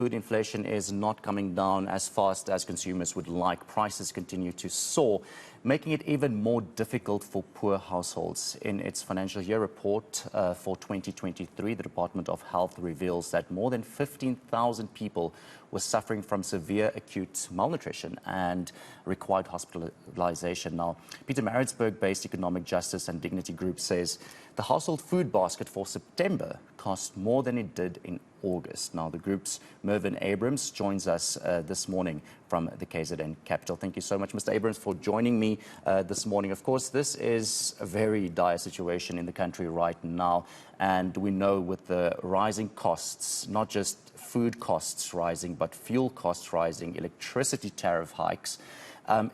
Food inflation is not coming down as fast as consumers would like. Prices continue to soar, making it even more difficult for poor households. In its financial year report for 2023, the Department of Health reveals that more than 15,000 people were suffering from severe acute malnutrition and required hospitalization. Now, Pietermaritzburg-based Economic Justice and Dignity Group says the household food basket for September cost more than it did in August. Now, the group's Mervyn Abrahams joins us this morning from the KZN capital. Thank you so much, Mr. Abrahams, for joining me this morning. Of course, this is a very dire situation in the country right now, and we know with the rising costs, not just food costs rising, but fuel costs rising, electricity tariff hikes,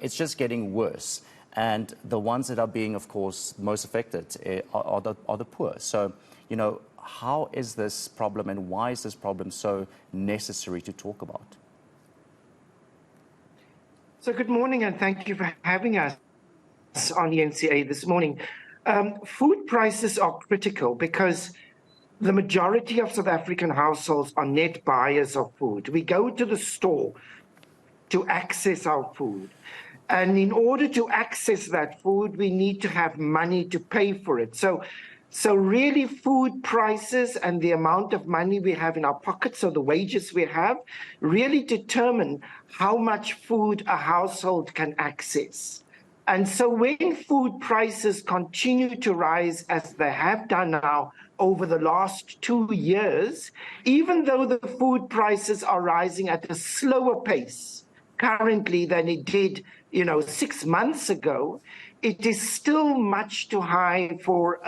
it's just getting worse. And the ones that are being, of course, most affected are the poor. So, you know, how is this problem and why is this problem so necessary to talk about? So good morning and thank you for having us on eNCA this morning. Food prices are critical because the majority of South African households are net buyers of food. We go to the store to access our food. And in order to access that food, we need to have money to pay for it. So really food prices and the amount of money we have in our pockets, or the wages we have, really determine how much food a household can access. And so when food prices continue to rise as they have done now over the last 2 years, even though the food prices are rising at a slower pace currently than it did 6 months ago, it is still much too high for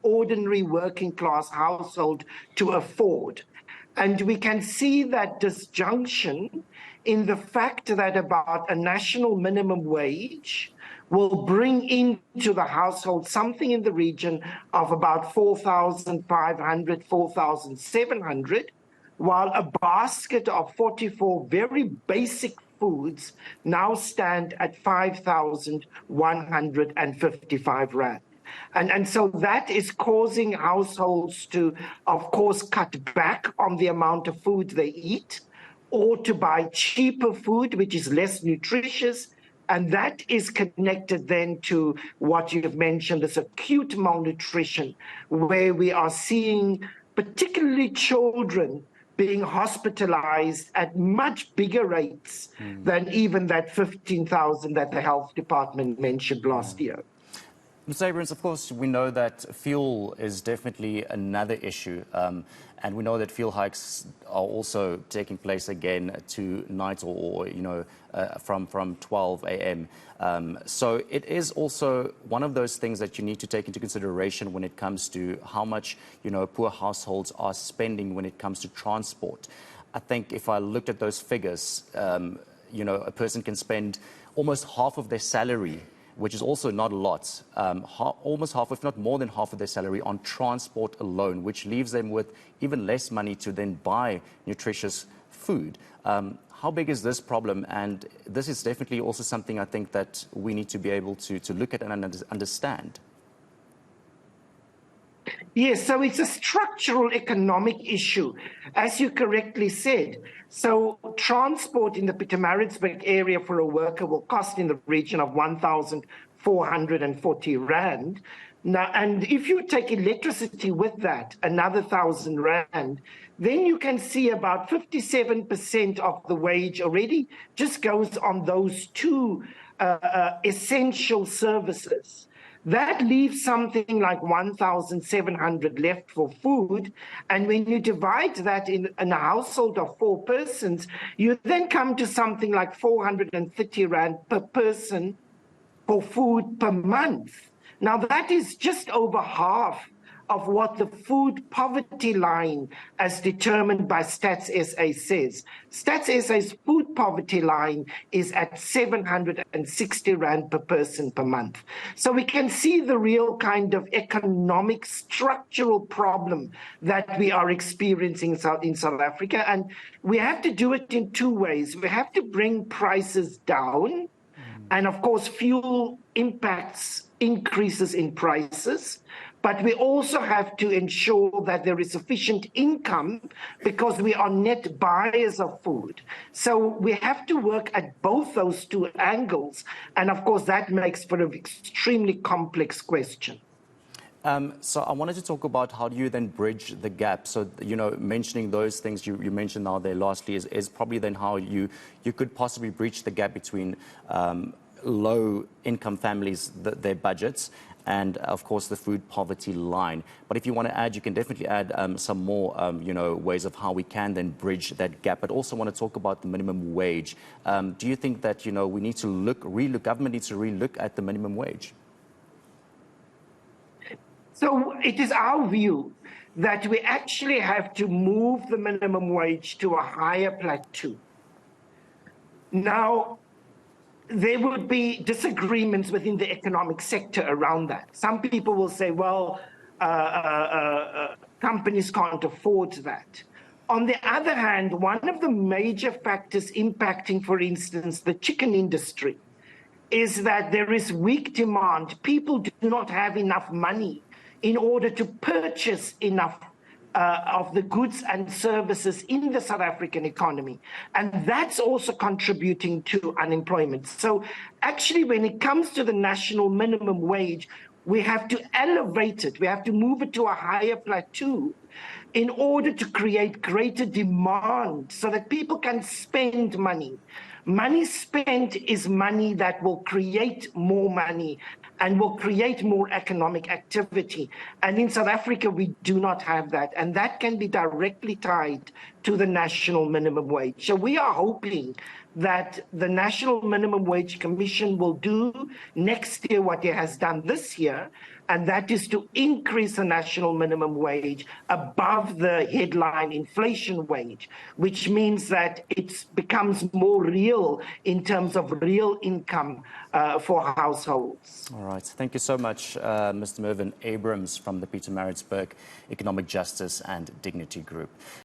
ordinary working class household to afford. And we can see that disjunction in the fact that about a national minimum wage will bring into the household something in the region of about 4,500, 4,700, while a basket of 44 very basic foods now stand at 5,155 rand. And so that is causing households to, of course, cut back on the amount of food they eat or to buy cheaper food, which is less nutritious. And that is connected then to what you've mentioned, this acute malnutrition, where we are seeing particularly children being hospitalized at much bigger rates than even that 15,000 that the health department mentioned last year. Mr. Abrahams, of course, we know that fuel is definitely another issue, and we know that fuel hikes are also taking place again tonight or from 12 a.m. So it is also one of those things that you need to take into consideration when it comes to how much, poor households are spending when it comes to transport. I think if I looked at those figures, a person can spend almost half of their salary, which is also not a lot, almost half, if not more than half of their salary on transport alone, which leaves them with even less money to then buy nutritious food. How big is this problem? And this is definitely also something I think that we need to be able to look at and understand. Yes, so it's a structural economic issue, as you correctly said. So transport in the Pietermaritzburg area for a worker will cost in the region of 1,440 rand. Now, and if you take electricity with that, another 1,000 rand, then you can see about 57% of the wage already just goes on those two essential services. That leaves something like 1,700 left for food. And when you divide that in a household of 4 persons, you then come to something like 430 rand per person for food per month. Now, that is just over half of what the food poverty line, as determined by Stats SA, says. Stats SA's food poverty line is at 760 rand per person per month. So we can see the real kind of economic structural problem that we are experiencing in South Africa. And we have to do it in 2 ways. We have to bring prices down. And of course, fuel impacts increases in prices. but we also have to ensure that there is sufficient income because we are net buyers of food. So we have to work at both those two angles. And of course, that makes for an extremely complex question. So I wanted to talk about how do you then bridge the gap. So, mentioning those things you mentioned now there lastly is probably then how you could possibly breach the gap between low income families, their budgets, and of course the food poverty line. But if you want to add, you can definitely add some more, ways of how we can then bridge that gap. But also want to talk about the minimum wage. Do you think that, we need to government needs to relook at the minimum wage? So it is our view that we actually have to move the minimum wage to a higher plateau. Now, there would be disagreements within the economic sector around that. Some people will say, well, companies can't afford that. On the other hand, one of the major factors impacting, for instance, the chicken industry is that there is weak demand. People do not have enough money in order to purchase enough of the goods and services in the South African economy. And that's also contributing to unemployment. So actually, when it comes to the national minimum wage, we have to elevate it. We have to move it to a higher plateau in order to create greater demand so that people can spend money. Money spent is money that will create more money and will create more economic activity. And in South Africa, we do not have that. And that can be directly tied to the national minimum wage. So we are hoping that the National Minimum Wage Commission will do next year what it has done this year, and that is to increase the national minimum wage above the headline inflation wage, which means that it becomes more real in terms of real income for households. All right. Thank you so much, Mr. Mervyn Abrahams from the Pietermaritzburg Economic Justice and Dignity Group.